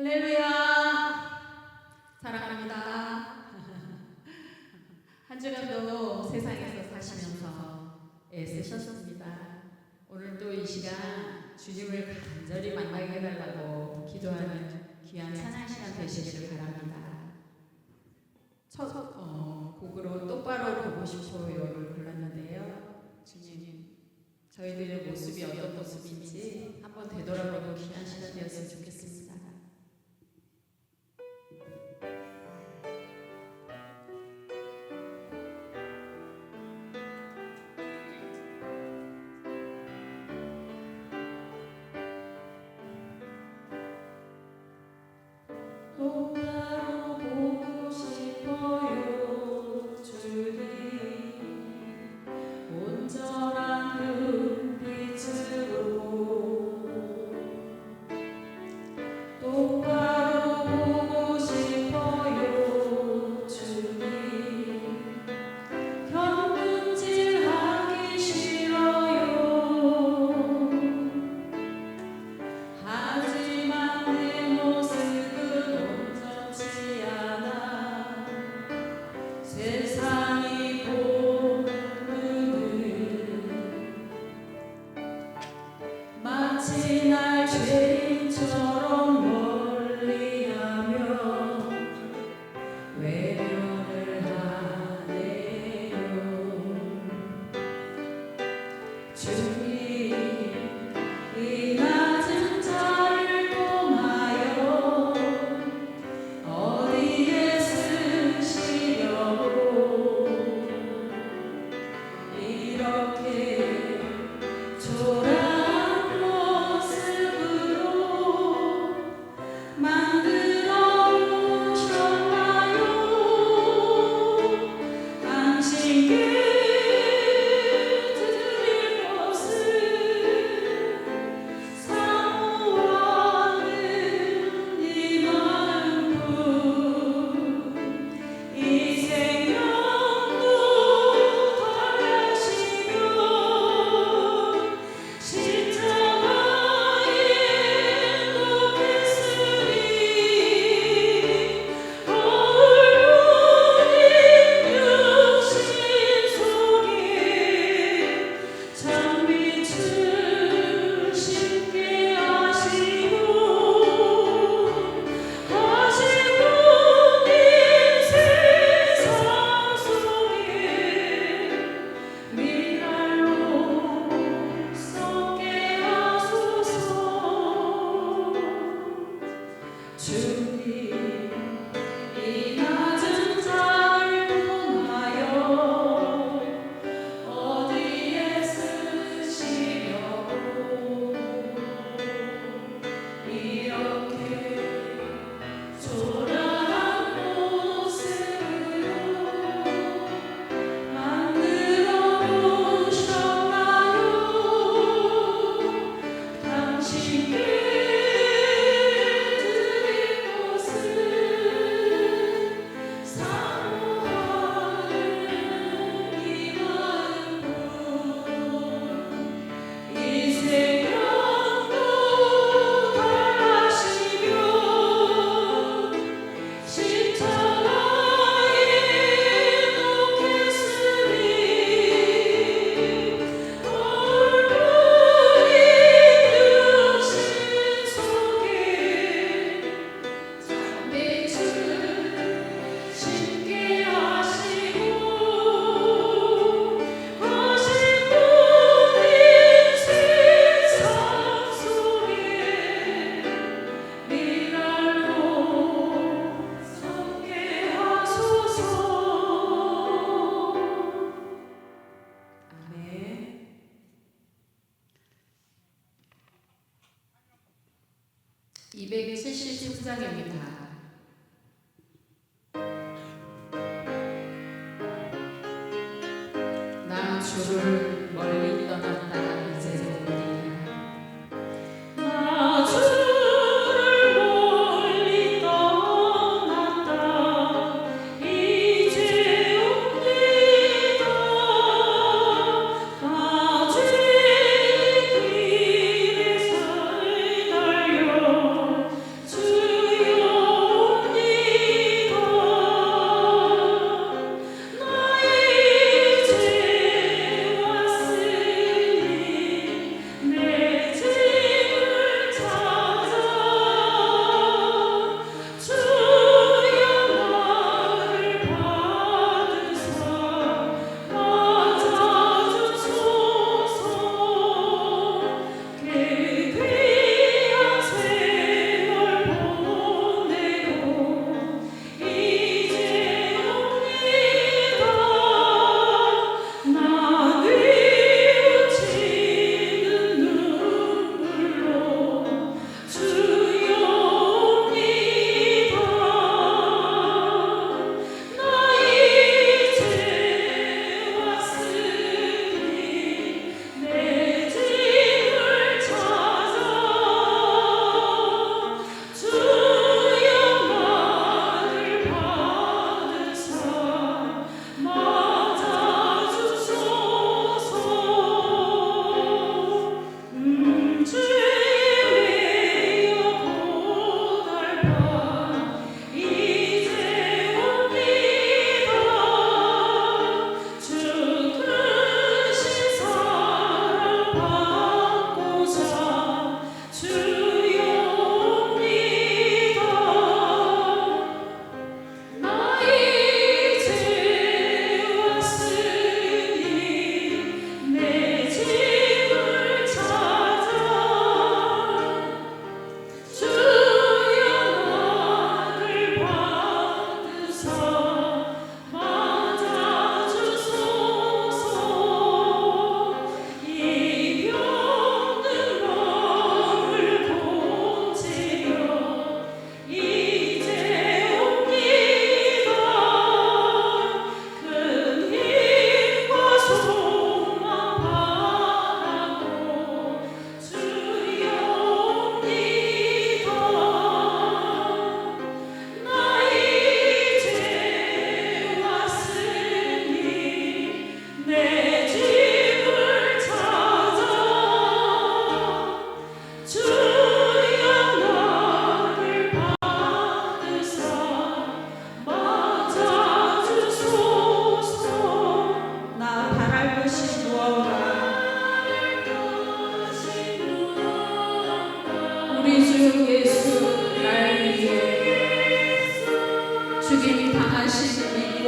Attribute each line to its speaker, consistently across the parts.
Speaker 1: 할렐루야. 사랑합니다. 한 주간도 세상에서 사시면서 애쓰셨습니다. 오늘도 이 시간 주님을 간절히 만나게 해달라고 기도하는 귀한 찬양 시간 되시기를 바랍니다. 첫 곡으로 똑바로 보고 싶어요를 불렀는데요. 주님, 저희들의 모습이 어떤 모습인지 한번 되돌아보는 귀한 시간 되었으면 좋겠습니다.
Speaker 2: 똑바로 보고 싶어요 주님 온전한 눈빛으로 똑바로 보고 싶어요 주님 견문질하기 싫어요 하지만 내 모습은 온전치 않아 세상이 보는 마치 날 죄인처럼 멀리하며 외면을 하네요 주님 이 낮은 자를 통하여 어디에 쓰시려고 이렇게 초라한 모습으로 만들어 놓으셨나요 당신께 드릴 것을 사모하는 이 마음뿐 이 생명도 더하시며 십자가에 놓겠으리 얼굴인 육신 속에 참빛을 쉽게 하시고 하신 분인 세상 속에 미랄로 썩게 하소서 주님 이 낮은 자를 통하여 어디에 쓰시려고 이렇게 초라한 모습으로 만들어 놓으셨나요 당신께 드릴 것을 사모하는 이 마음뿐 이 생명도 더하시며 십자가에 놓겠으리 얼굴인 육신 속에 참빛을 쉽게 하시고 하신 분인 세상 속에 미랄로 썩게 하소서 아멘.
Speaker 1: 273장입니다. 나 주를 멀리 떠났다 이제 오니
Speaker 2: 나 주를 멀리 떠났다 이제 옵니다 나 죄의 길에 살 달려 주의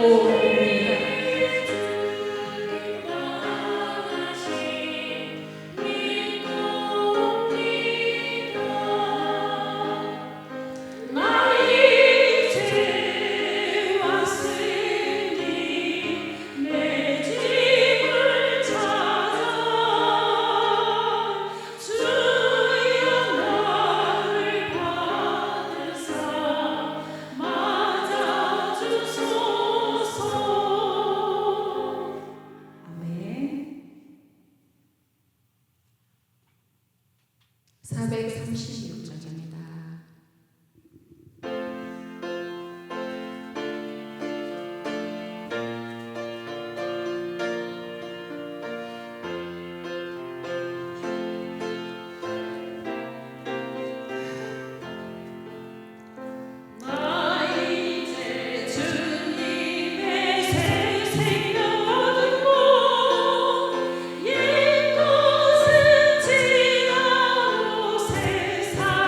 Speaker 1: 옵니다. 아멘. 436장입니다.
Speaker 2: 나 이제 주님의 새 생명 얻은 곳 옛것은 지나고 세상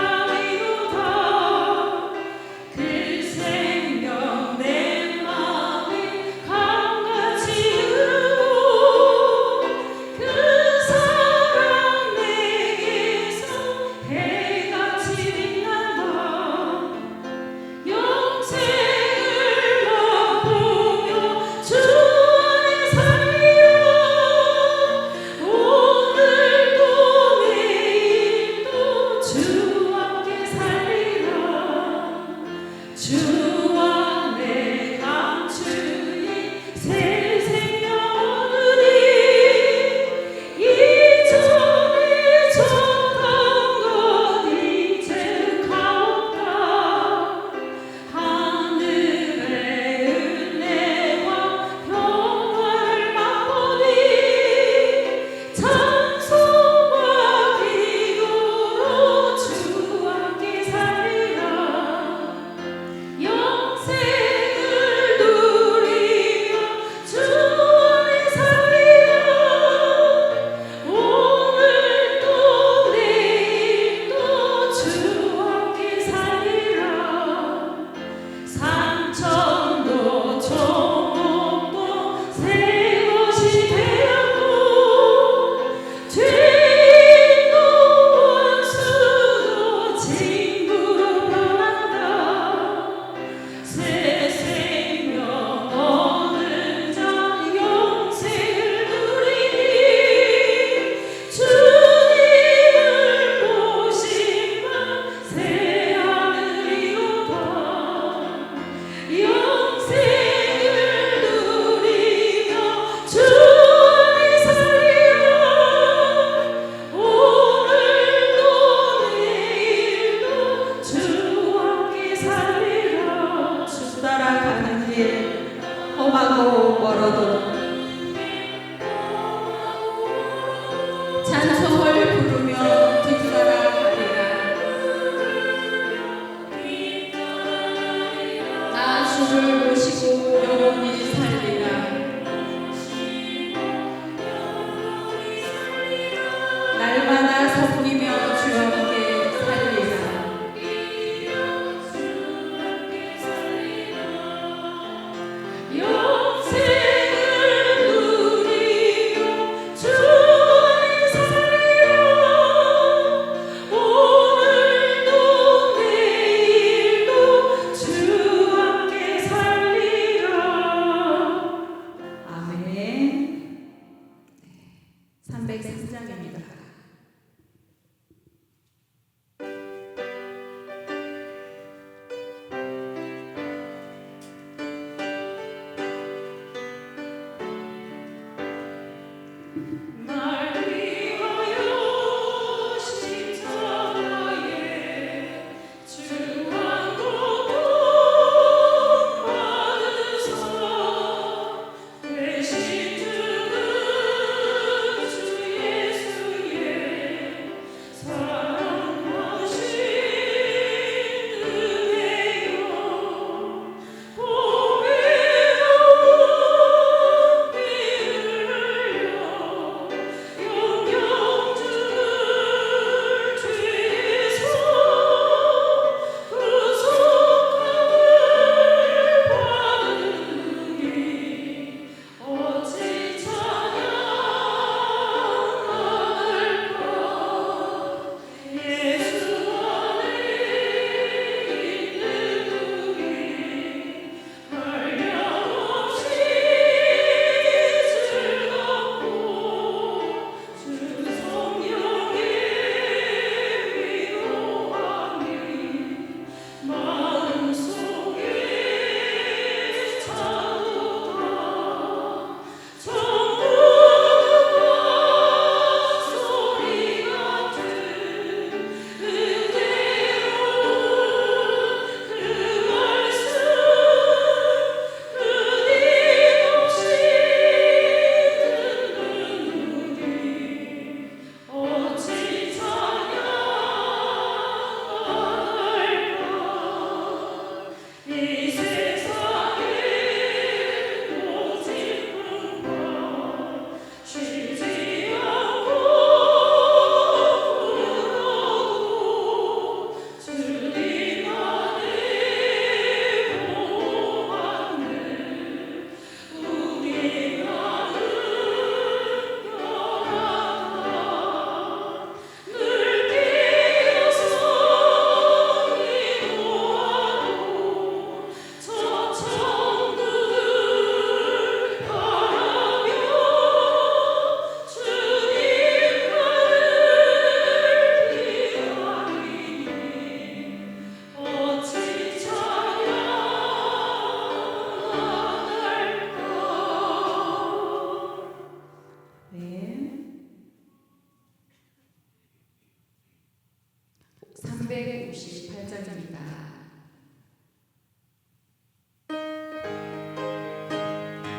Speaker 1: 358장입니다.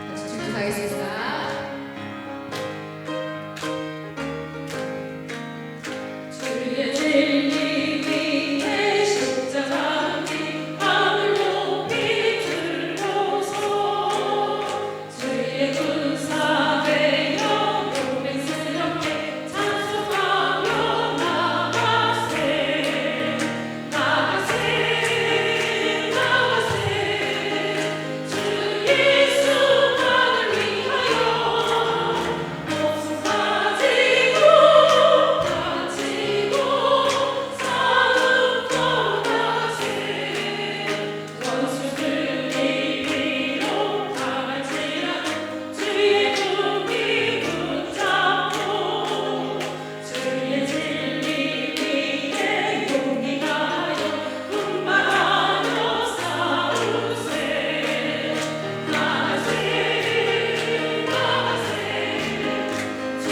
Speaker 1: 다시 준비하겠습니다.
Speaker 2: 주의 진리 위에 십자가 하늘 높이 들고서 주의 군사 되어 용맹스럽게 찬송하며 나가세 나가세 나가세 주 예수만을 위하여 목숨 가지고 싸움터 나가세 원수들이 위로 당할지라도 주의 궁이 붙잡고 주의 진리 위에 용기 가하여 분발하며 싸우세 나가세 나가세 주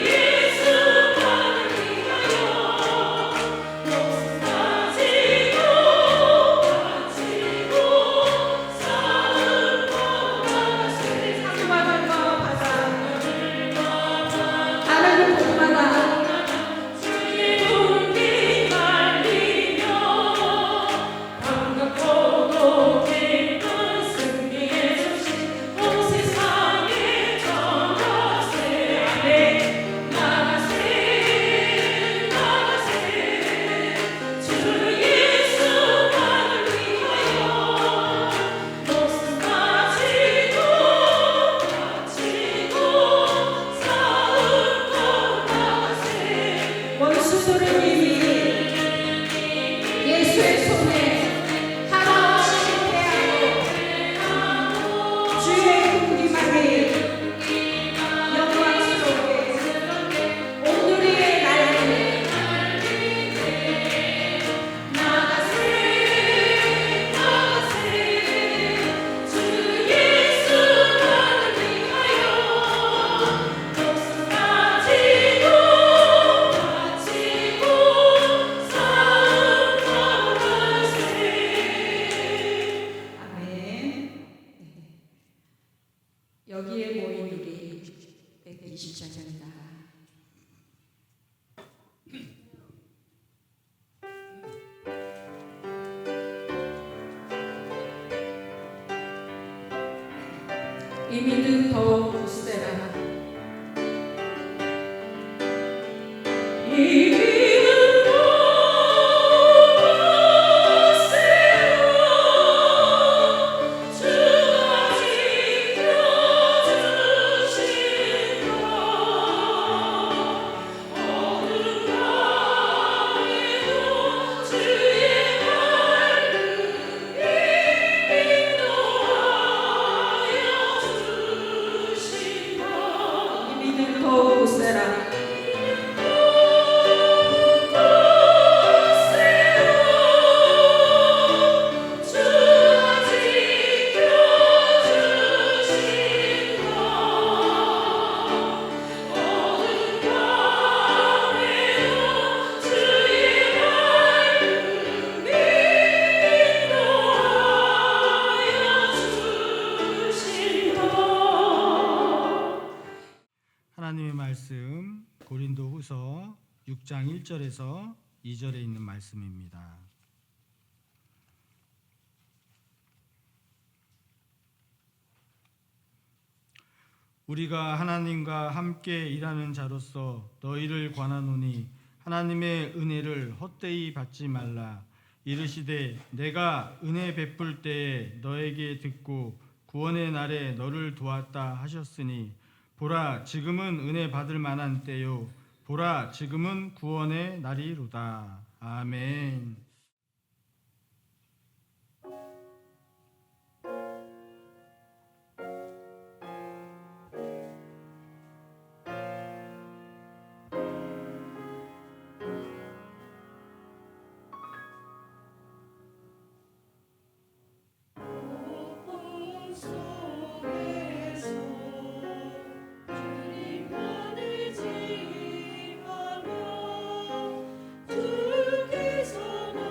Speaker 2: 예수만을 위하여 목숨 가지고 싸움터 나가세 산마을과 바다 하늘을 복마다 주의 군기 날리며 반갑고도 기쁜 승리의 소식 온 세상에 전하세 아멘 나가세 나가세 주 예수만을 위하여 목숨 가지고 싸움터 나가세
Speaker 1: 원수들은 이미 예수의 손에 하나없이 패하고 주의 군기만이 영광스럽게 오늘의 날을
Speaker 2: 나가세 나가세 주 예수만을 위하여 목숨 가지고 싸움터 나가세
Speaker 1: 아멘. 여기에 모인 우리 120장입니다. 이민은 더 굳세라.
Speaker 2: 이민은 더 굳세라 주가 지켜주신다 어느 날에도 주의 말씀이 인도하여 주신다
Speaker 1: 이민은 더 굳세라.
Speaker 3: 하나님의 말씀 고린도후서 6장 1절에서 2절에 있는 말씀입니다. 우리가 하나님과 함께 일하는 자로서 너희를 권하노니 하나님의 은혜를 헛되이 받지 말라. 이르시되 내가 은혜 베풀 때에 너에게 듣고 구원의 날에 너를 도왔다 하셨으니 보라 지금은 은혜 받을 만한 때요 보라 지금은 구원의 날이로다. 아멘.
Speaker 2: 주님만을 지휘하며 주께서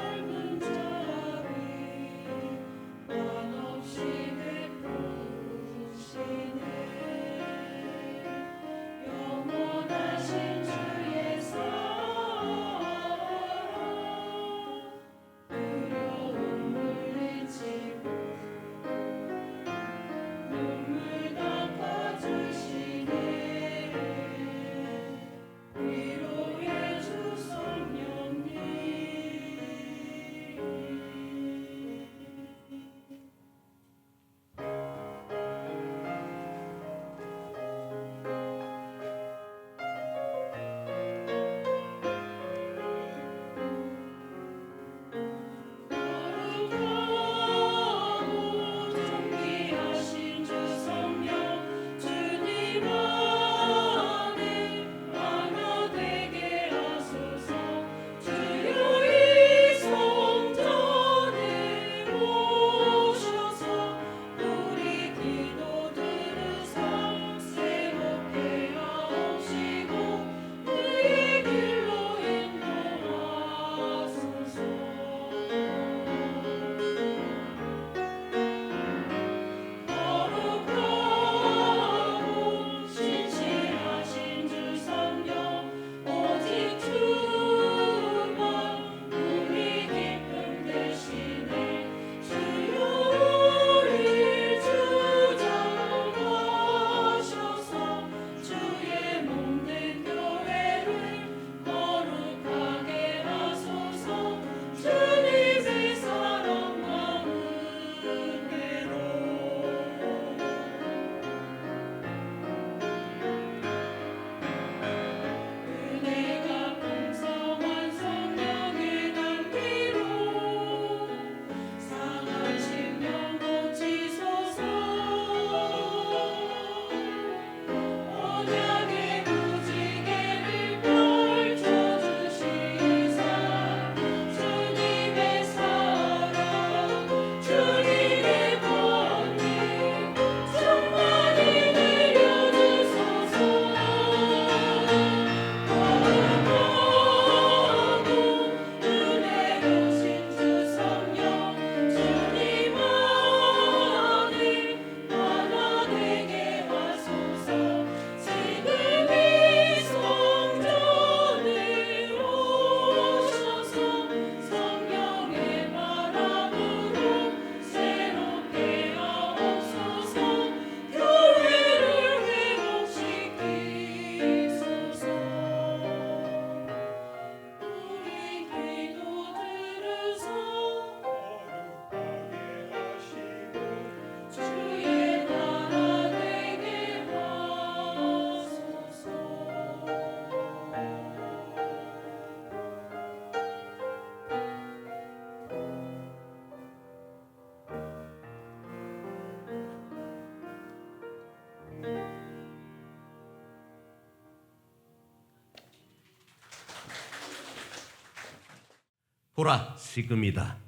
Speaker 4: 보라, 지금이다.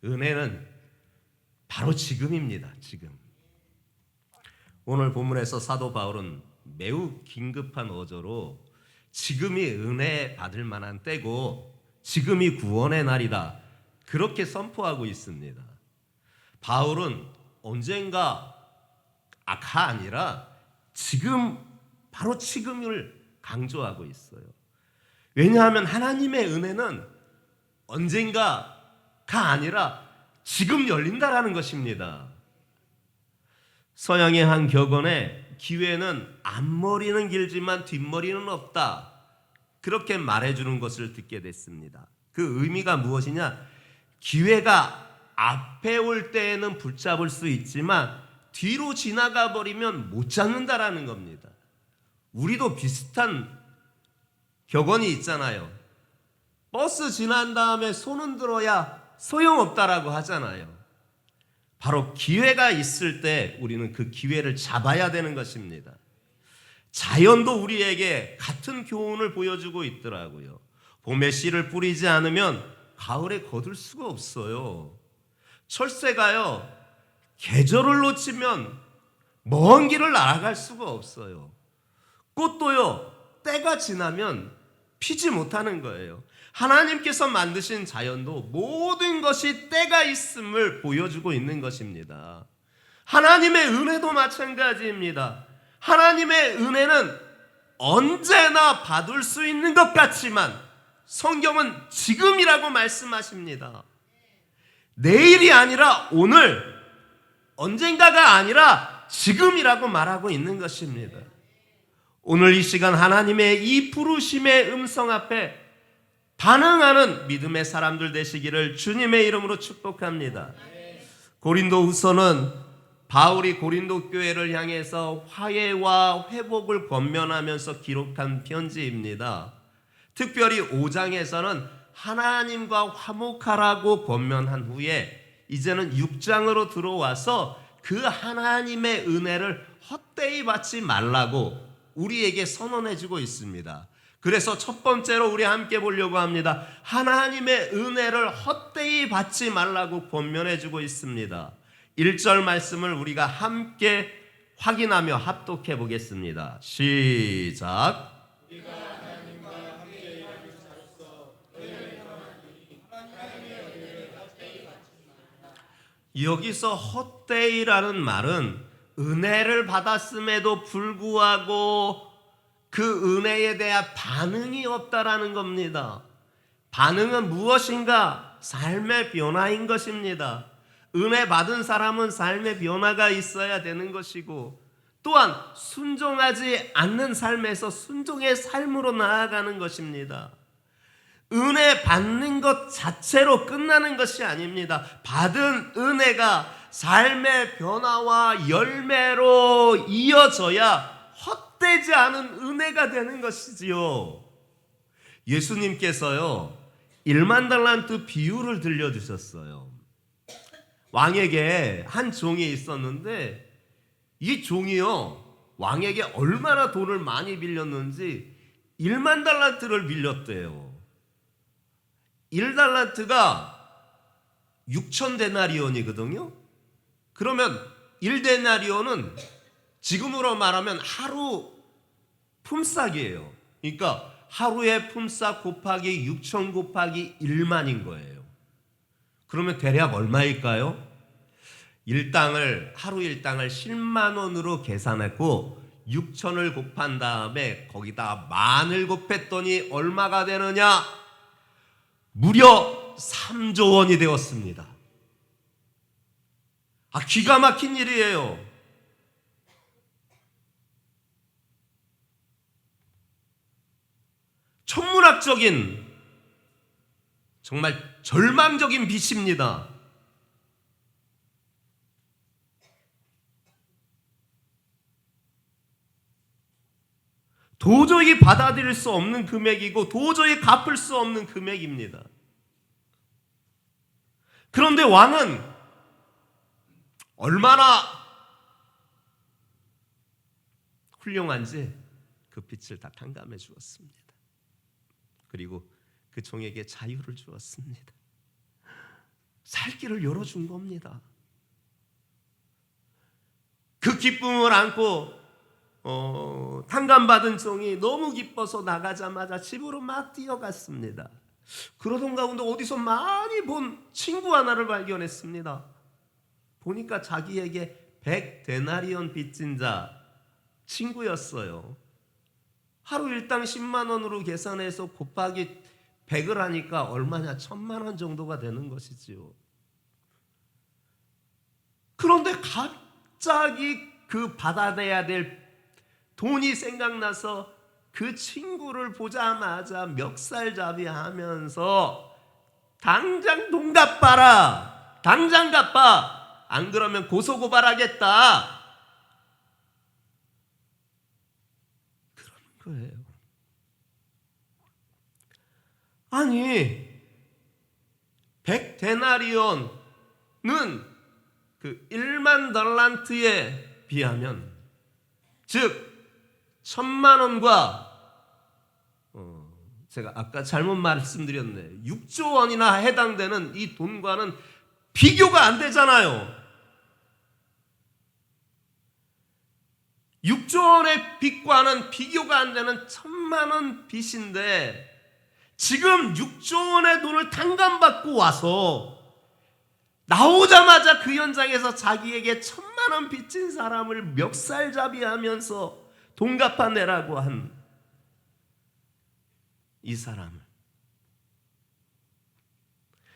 Speaker 4: 은혜는 바로 지금입니다. 지금. 오늘 본문에서 사도 바울은 매우 긴급한 어조로 지금이 은혜 받을 만한 때고 지금이 구원의 날이다, 그렇게 선포하고 있습니다. 바울은 언젠가가 아니라 지금, 바로 지금을 강조하고 있어요. 왜냐하면 하나님의 은혜는 언젠가가 아니라 지금 열린다라는 것입니다. 서양의 한 격언에 기회는 앞머리는 길지만 뒷머리는 없다, 그렇게 말해주는 것을 듣게 됐습니다. 그 의미가 무엇이냐? 기회가 앞에 올 때에는 붙잡을 수 있지만 뒤로 지나가 버리면 못 잡는다라는 겁니다. 우리도 비슷한 격언이 있잖아요. 버스 지난 다음에 손 흔들어야 소용없다라고 하잖아요. 바로 기회가 있을 때 우리는 그 기회를 잡아야 되는 것입니다. 자연도 우리에게 같은 교훈을 보여주고 있더라고요. 봄에 씨를 뿌리지 않으면 가을에 거둘 수가 없어요. 철새가요, 계절을 놓치면 먼 길을 날아갈 수가 없어요. 꽃도요, 때가 지나면 피지 못하는 거예요. 하나님께서 만드신 자연도 모든 것이 때가 있음을 보여주고 있는 것입니다. 하나님의 은혜도 마찬가지입니다. 하나님의 은혜는 언제나 받을 수 있는 것 같지만 성경은 지금이라고 말씀하십니다. 내일이 아니라 오늘, 언젠가가 아니라 지금이라고 말하고 있는 것입니다. 오늘 이 시간 하나님의 이 부르심의 음성 앞에 반응하는 믿음의 사람들 되시기를 주님의 이름으로 축복합니다. 고린도후서는 바울이 고린도 교회를 향해서 화해와 회복을 권면하면서 기록한 편지입니다. 특별히 5장에서는 하나님과 화목하라고 권면한 후에 이제는 6장으로 들어와서 그 하나님의 은혜를 헛되이 받지 말라고 우리에게 선언해주고 있습니다. 그래서 첫 번째로 우리 함께 보려고 합니다. 하나님의 은혜를 헛되이 받지 말라고 권면해주고 있습니다. 1절 말씀을 우리가 함께 확인하며 합독해 보겠습니다. 시작. 여기서 헛되이라는 말은 은혜를 받았음에도 불구하고 그 은혜에 대한 반응이 없다라는 겁니다. 반응은 무엇인가? 삶의 변화인 것입니다. 은혜 받은 사람은 삶의 변화가 있어야 되는 것이고, 또한 순종하지 않는 삶에서 순종의 삶으로 나아가는 것입니다. 은혜 받는 것 자체로 끝나는 것이 아닙니다. 받은 은혜가 삶의 변화와 열매로 이어져야 헛되지 않은 은혜가 되는 것이지요. 예수님께서요, 1만 달란트 비유를 들려주셨어요. 왕에게 한 종이 있었는데 이 종이요, 왕에게 얼마나 돈을 많이 빌렸는지 1만 달란트를 빌렸대요. 1달란트가 6,000데나리온이거든요. 그러면 1데나리온은 지금으로 말하면 하루 품삯이에요. 그러니까 하루의 품삯 곱하기 6,000 곱하기 1만인 거예요. 그러면 대략 얼마일까요? 하루 일당을 10만 원으로 계산했고 6,000을 곱한 다음에 거기다 만을 곱했더니 얼마가 되느냐? 무려 3조 원이 되었습니다. 기가 막힌 일이에요. 천문학적인, 정말 절망적인 빛입니다. 도저히 받아들일 수 없는 금액이고 도저히 갚을 수 없는 금액입니다. 그런데 왕은 얼마나 훌륭한지 그 빛을 다 탕감해 주었습니다. 그리고 그 종에게 자유를 주었습니다. 살 길을 열어준 겁니다. 그 기쁨을 안고 탕감받은 종이 너무 기뻐서 나가자마자 집으로 막 뛰어갔습니다. 그러던 가운데 어디서 많이 본 친구 하나를 발견했습니다. 보니까 자기에게 100데나리온 빚진 자 친구였어요. 하루 일당 10만 원으로 계산해서 곱하기 100을 하니까 얼마냐? 1000만 원 정도가 되는 것이지요. 그런데 갑자기 그 받아내야 될 돈이 생각나서 그 친구를 보자마자 멱살잡이하면서 당장 돈 갚아라, 당장 갚아, 안 그러면 고소고발하겠다, 그러는 거예요. 아니 100데나리온은 그 1만 달란트에 비하면, 즉 1000만 원과 제가 아까 잘못 말씀드렸네, 6조 원이나 해당되는 이 돈과는 비교가 안 되잖아요. 6조 원의 빚과는 비교가 안 되는 1000만 원 빚인데, 지금 6조 원의 돈을 탕감받고 와서 나오자마자 그 현장에서 자기에게 1000만 원 빚진 사람을 멱살잡이하면서 돈 갚아내라고 한 이 사람을,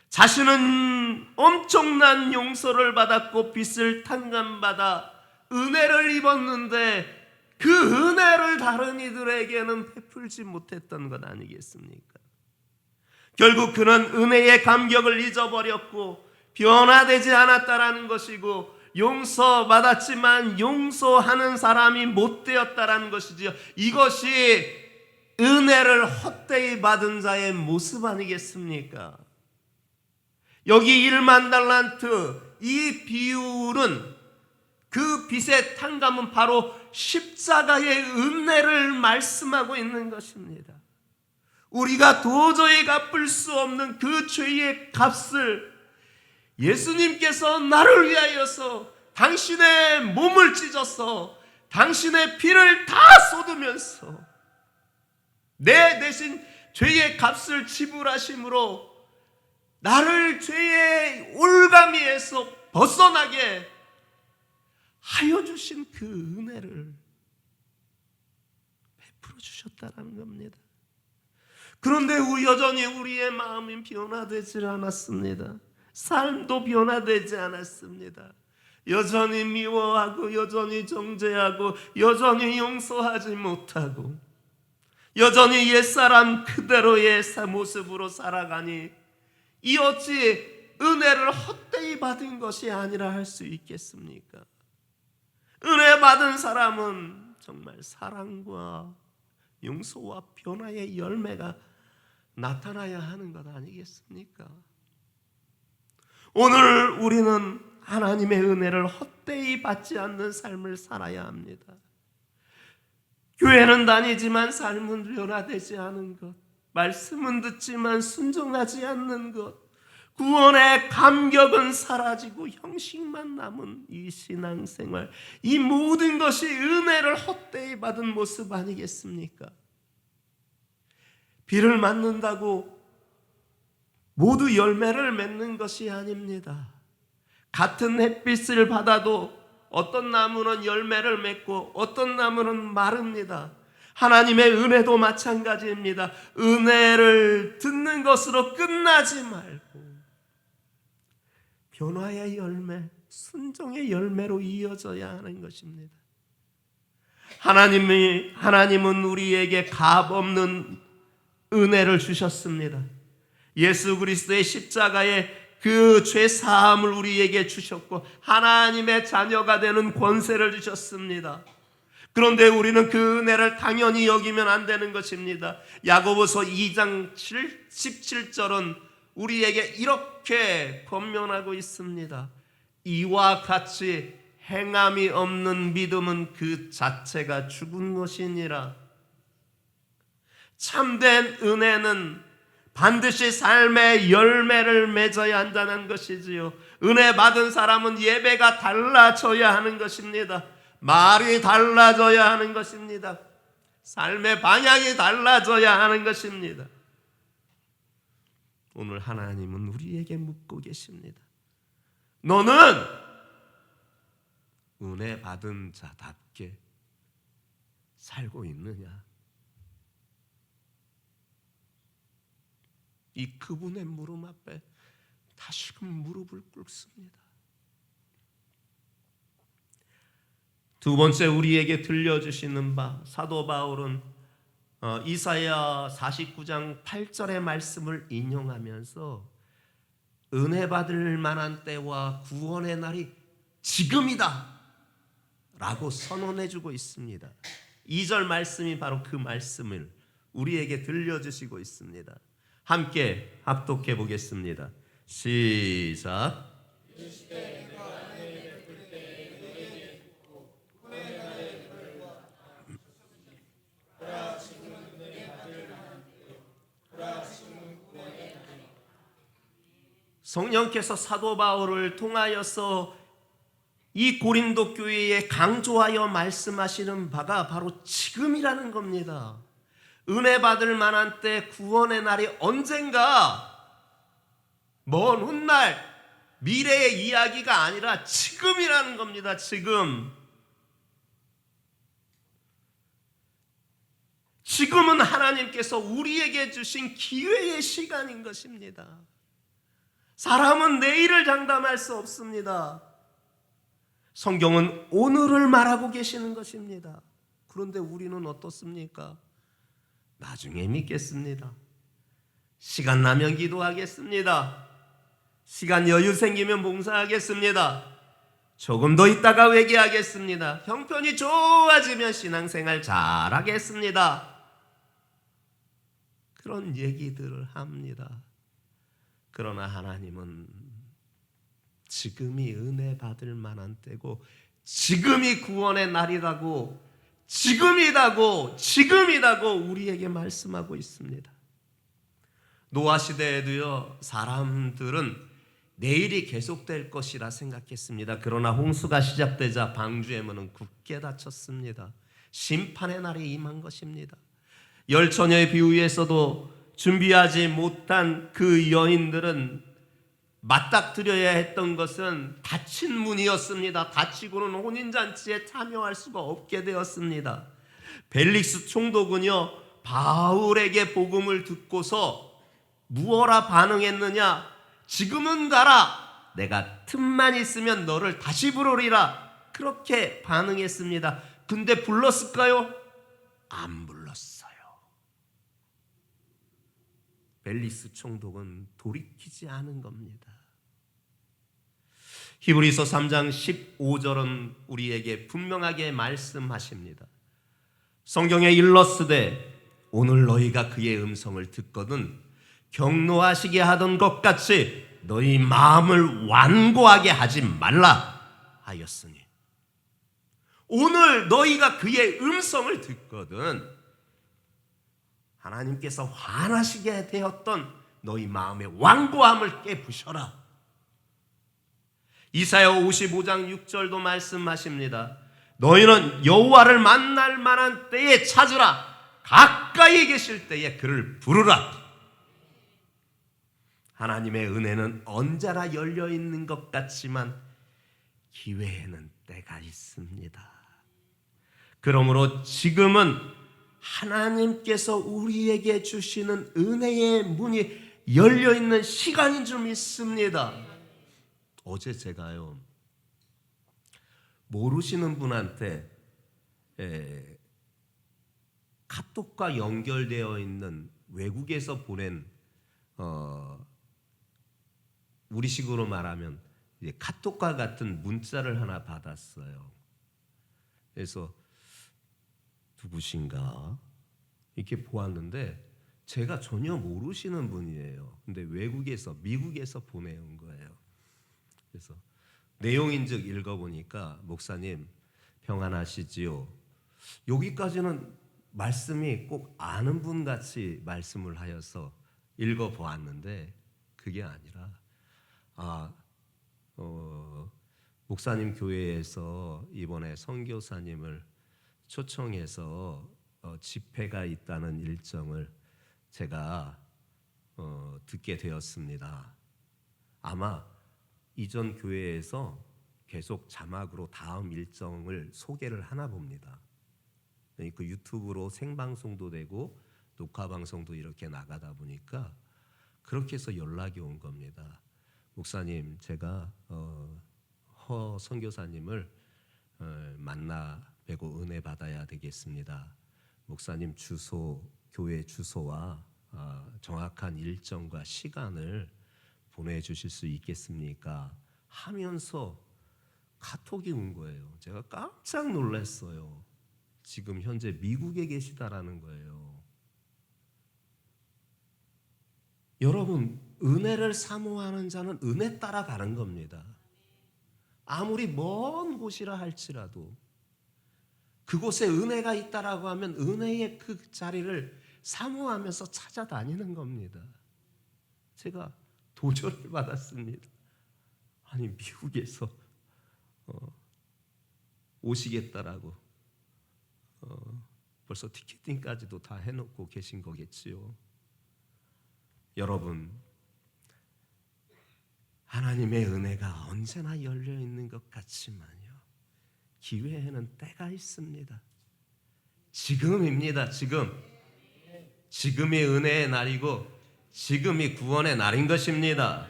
Speaker 4: 자신은 엄청난 용서를 받았고 빚을 탕감받아 은혜를 입었는데 그 은혜를 다른 이들에게는 베풀지 못했던 것 아니겠습니까? 결국 그는 은혜의 감격을 잊어버렸고 변화되지 않았다라는 것이고, 용서받았지만 용서하는 사람이 못 되었다라는 것이지요. 이것이 은혜를 헛되이 받은 자의 모습 아니겠습니까? 여기 1만 달란트, 이 비율은, 그 빚의 탕감은 바로 십자가의 은혜를 말씀하고 있는 것입니다. 우리가 도저히 갚을 수 없는 그 죄의 값을 예수님께서 나를 위하여서 당신의 몸을 찢어서 당신의 피를 다 쏟으면서 내 대신 죄의 값을 지불하심으로 나를 죄의 올가미에서 벗어나게 하여 주신 그 은혜를 베풀어 주셨다는 겁니다. 그런데 여전히 우리의 마음이 변화되지 않았습니다. 삶도 변화되지 않았습니다. 여전히 미워하고 여전히 정죄하고 여전히 용서하지 못하고 여전히 옛사람 그대로의 모습으로 살아가니 이 어찌 은혜를 헛되이 받은 것이 아니라 할 수 있겠습니까? 은혜 받은 사람은 정말 사랑과 용서와 변화의 열매가 나타나야 하는 것 아니겠습니까? 오늘 우리는 하나님의 은혜를 헛되이 받지 않는 삶을 살아야 합니다. 교회는 다니지만 삶은 변화되지 않은 것, 말씀은 듣지만 순종하지 않는 것, 구원의 감격은 사라지고 형식만 남은 이 신앙생활, 이 모든 것이 은혜를 헛되이 받은 모습 아니겠습니까? 비를 맞는다고 모두 열매를 맺는 것이 아닙니다. 같은 햇빛을 받아도 어떤 나무는 열매를 맺고 어떤 나무는 마릅니다. 하나님의 은혜도 마찬가지입니다. 은혜를 듣는 것으로 끝나지 말고 변화의 열매, 순종의 열매로 이어져야 하는 것입니다. 하나님은 우리에게 값없는 은혜를 주셨습니다. 예수 그리스도의 십자가의 그 죄 사함을 우리에게 주셨고 하나님의 자녀가 되는 권세를 주셨습니다. 그런데 우리는 그 은혜를 당연히 여기면 안 되는 것입니다. 야고보서 2장 17절은 우리에게 이렇게 권면하고 있습니다. 이와 같이 행함이 없는 믿음은 그 자체가 죽은 것이니라. 참된 은혜는 반드시 삶의 열매를 맺어야 한다는 것이지요. 은혜 받은 사람은 예배가 달라져야 하는 것입니다. 말이 달라져야 하는 것입니다. 삶의 방향이 달라져야 하는 것입니다. 오늘 하나님은 우리에게 묻고 계십니다. 너는 은혜 받은 자답게 살고 있느냐? 이 그분의 물음 앞에 다시금 무릎을 꿇습니다. 두 번째 우리에게 들려주시는 바, 사도 바울은 이사야 49장 8절의 말씀을 인용하면서 은혜 받을 만한 때와 구원의 날이 지금이다 라고 선언해주고 있습니다. 2절 말씀이 바로 그 말씀을 우리에게 들려주시고 있습니다. 함께 합독해 보겠습니다. 시작. 성령께서 사도 바울을 통하여서 이 고린도 교회에 강조하여 말씀하시는 바가 바로 지금이라는 겁니다. 은혜 받을 만한 때, 구원의 날이 언젠가, 먼 훗날 미래의 이야기가 아니라 지금이라는 겁니다. 지금은 하나님께서 우리에게 주신 기회의 시간인 것입니다. 사람은 내일을 장담할 수 없습니다. 성경은 오늘을 말하고 계시는 것입니다. 그런데 우리는 어떻습니까? 나중에 믿겠습니다. 시간 나면 기도하겠습니다. 시간 여유 생기면 봉사하겠습니다. 조금 더 있다가 회개하겠습니다. 형편이 좋아지면 신앙생활 잘하겠습니다. 그런 얘기들을 합니다. 그러나 하나님은 지금이 은혜 받을 만한 때고, 지금이 구원의 날이라고, 지금이라고 우리에게 말씀하고 있습니다. 노아 시대에도요, 사람들은 내일이 계속될 것이라 생각했습니다. 그러나 홍수가 시작되자 방주의 문은 굳게 닫혔습니다. 심판의 날이 임한 것입니다. 열 처녀의 비유에서도 준비하지 못한 그 여인들은 맞닥뜨려야 했던 것은 닫힌 문이었습니다. 닫히고는 혼인잔치에 참여할 수가 없게 되었습니다. 벨릭스 총독은요, 바울에게 복음을 듣고서 무어라 반응했느냐? 지금은 가라. 내가 틈만 있으면 너를 다시 부르리라. 그렇게 반응했습니다. 근데 불렀을까요? 안 불렀어요. 벨리스 총독은 돌이키지 않은 겁니다. 히브리서 3장 15절은 우리에게 분명하게 말씀하십니다. 성경에 일렀으되 오늘 너희가 그의 음성을 듣거든 경노하시게 하던 것 같이 너희 마음을 완고하게 하지 말라 하였으니, 오늘 너희가 그의 음성을 듣거든 하나님께서 화나시게 되었던 너희 마음의 완고함을 깨부셔라. 이사야 55장 6절도 말씀하십니다. 너희는 여호와를 만날 만한 때에 찾으라. 가까이 계실 때에 그를 부르라. 하나님의 은혜는 언제나 열려 있는 것 같지만 기회에는 때가 있습니다. 그러므로 지금은 하나님께서 우리에게 주시는 은혜의 문이 열려 있는 시간인 줄 믿습니다. 어제 제가요, 모르시는 분한테 카톡과 연결되어 있는 외국에서 보낸 우리식으로 말하면 이제 카톡과 같은 문자를 하나 받았어요. 그래서 누구신가 이렇게 보았는데 제가 전혀 모르시는 분이에요. 근데 외국에서, 미국에서 보내온 거예요. 그래서 내용인즉 읽어보니까, 목사님 평안하시지요? 여기까지는 말씀이 꼭 아는 분 같이 말씀을 하여서 읽어보았는데 그게 아니라 목사님 교회에서 이번에 선교사님을 초청해서 집회가 있다는 일정을 제가 듣게 되었습니다. 아마 이전 교회에서 계속 자막으로 다음 일정을 소개를 하나 봅니다. 그 유튜브로 생방송도 되고 녹화방송도 이렇게 나가다 보니까 그렇게 해서 연락이 온 겁니다. 목사님, 제가 허 선교사님을 만나 뵈고 은혜 받아야 되겠습니다. 목사님 주소, 교회 주소와 정확한 일정과 시간을 보내주실 수 있겠습니까? 하면서 카톡이 온 거예요. 제가 깜짝 놀랐어요. 지금 현재 미국에 계시다라는 거예요. 여러분, 은혜를 사모하는 자는 은혜 따라가는 겁니다. 아무리 먼 곳이라 할지라도 그곳에 은혜가 있다라고 하면 은혜의 그 자리를 사모하면서 찾아다니는 겁니다. 제가 도전을 받았습니다. 아니, 미국에서 오시겠다라고 벌써 티켓팅까지도 다 해놓고 계신 거겠지요. 여러분, 하나님의 은혜가 언제나 열려 있는 것 같지만요, 기회에는 때가 있습니다. 지금입니다. 지금이 은혜의 날이고 지금이 구원의 날인 것입니다.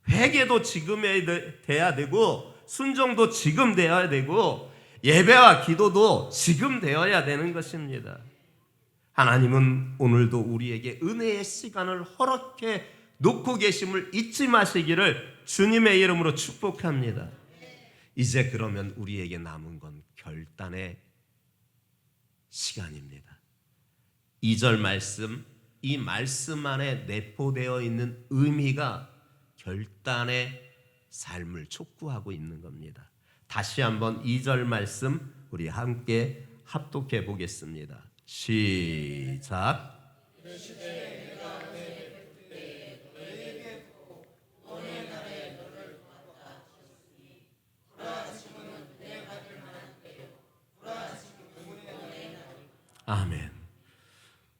Speaker 4: 회개도 지금에 돼야 되고 순종도 지금 되어야 되고 예배와 기도도 지금 되어야 되는 것입니다. 하나님은 오늘도 우리에게 은혜의 시간을 허락해 놓고 계심을 잊지 마시기를 주님의 이름으로 축복합니다. 이제 그러면 우리에게 남은 건 결단의 시간입니다. 2절 말씀, 이 말씀 안에 내포되어 있는 의미가 결단의 삶을 촉구하고 있는 겁니다. 다시 한번 2절 말씀 우리 함께 합독해 보겠습니다. 시작. 아멘.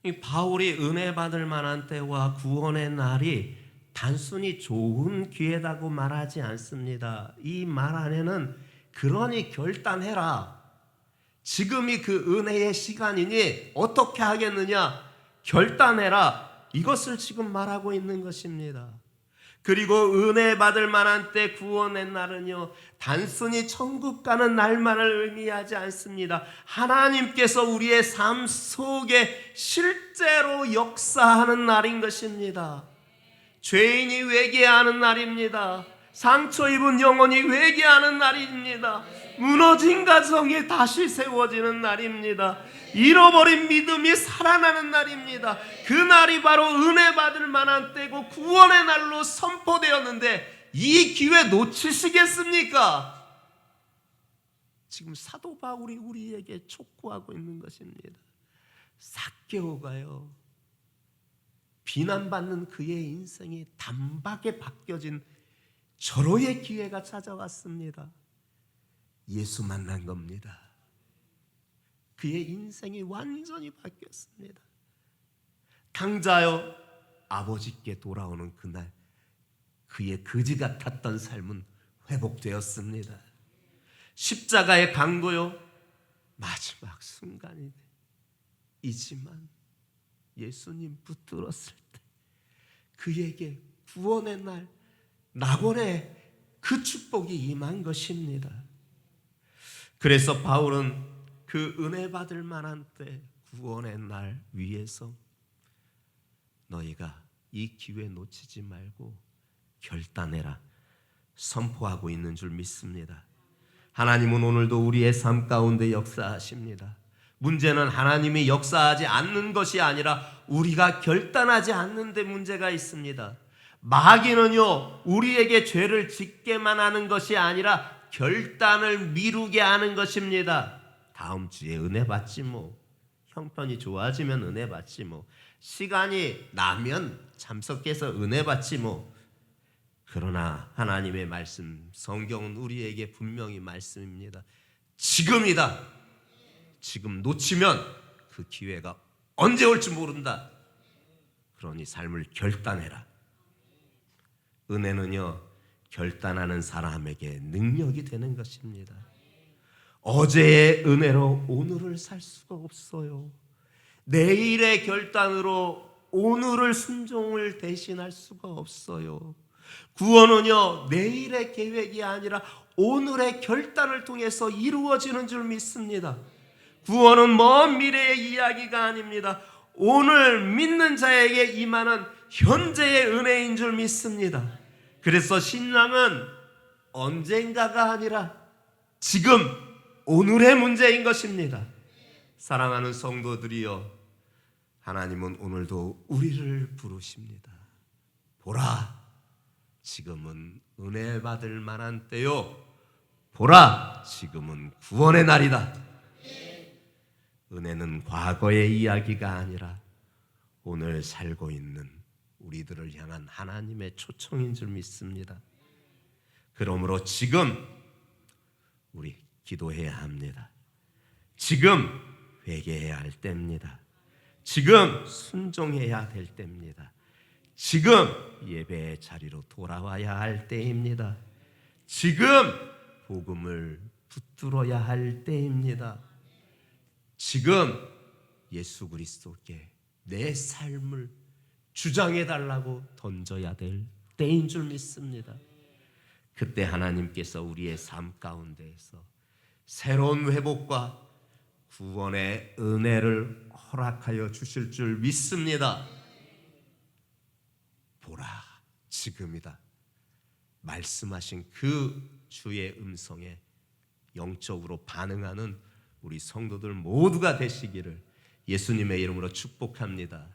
Speaker 4: 이 바울이 은혜 받을 만한 때와 구원의 날이 단순히 좋은 기회라고 말하지 않습니다. 이 말 안에는 그러니 결단해라, 지금이 그 은혜의 시간이니 어떻게 하겠느냐, 결단해라, 이것을 지금 말하고 있는 것입니다. 그리고 은혜 받을 만한 때, 구원의 날은요, 단순히 천국 가는 날만을 의미하지 않습니다. 하나님께서 우리의 삶 속에 실제로 역사하는 날인 것입니다. 죄인이 회개하는 날입니다. 상처 입은 영혼이 회개하는 날입니다. 무너진 가정이 다시 세워지는 날입니다. 잃어버린 믿음이 살아나는 날입니다. 그 날이 바로 은혜 받을 만한 때고 구원의 날로 선포되었는데 이 기회 놓치시겠습니까? 지금 사도 바울이 우리에게 촉구하고 있는 것입니다. 삭개오가요, 비난받는 그의 인생이 단박에 바뀌어진 절호의 기회가 찾아왔습니다. 예수 만난 겁니다. 그의 인생이 완전히 바뀌었습니다. 당자여 아버지께 돌아오는 그날 그의 거지 같았던 삶은 회복되었습니다. 십자가의 강도요, 마지막 순간이지만 예수님 붙들었을 때 그에게 구원의 날, 낙원의 그 축복이 임한 것입니다. 그래서 바울은 그 은혜 받을 만한 때, 구원의 날 위에서 너희가 이 기회 놓치지 말고 결단해라 선포하고 있는 줄 믿습니다. 하나님은 오늘도 우리의 삶 가운데 역사하십니다. 문제는 하나님이 역사하지 않는 것이 아니라 우리가 결단하지 않는 데 문제가 있습니다. 마귀는요, 우리에게 죄를 짓게만 하는 것이 아니라 결단을 미루게 하는 것입니다. 다음 주에 은혜 받지 뭐, 형편이 좋아지면 은혜 받지 뭐, 시간이 나면 참석해서 은혜 받지 뭐. 그러나 하나님의 말씀, 성경은 우리에게 분명히 말씀입니다. 지금이다. 지금 놓치면 그 기회가 언제 올지 모른다. 그러니 삶을 결단해라. 은혜는요, 결단하는 사람에게 능력이 되는 것입니다. 어제의 은혜로 오늘을 살 수가 없어요. 내일의 결단으로 오늘을 순종을 대신할 수가 없어요. 구원은요, 내일의 계획이 아니라 오늘의 결단을 통해서 이루어지는 줄 믿습니다. 구원은 먼 미래의 이야기가 아닙니다. 오늘 믿는 자에게 임하는 현재의 은혜인 줄 믿습니다. 그래서 신앙은 언젠가가 아니라 지금 오늘의 문제인 것입니다. 사랑하는 성도들이여, 하나님은 오늘도 우리를 부르십니다. 보라, 지금은 은혜 받을 만한 때요. 보라, 지금은 구원의 날이다. 은혜는 과거의 이야기가 아니라 오늘 살고 있는 우리들을 향한 하나님의 초청인 줄 믿습니다. 그러므로 지금 우리 기도해야 합니다. 지금 회개해야 할 때입니다. 지금 순종해야 될 때입니다. 지금 예배의 자리로 돌아와야 할 때입니다. 지금 복음을 붙들어야 할 때입니다. 지금 예수 그리스도께 내 삶을 주장해달라고 던져야 될 때인 줄 믿습니다. 그때 하나님께서 우리의 삶 가운데에서 새로운 회복과 구원의 은혜를 허락하여 주실 줄 믿습니다. 보라, 지금이다. 말씀하신 그 주의 음성에 영적으로 반응하는 우리 성도들 모두가 되시기를 예수님의 이름으로 축복합니다.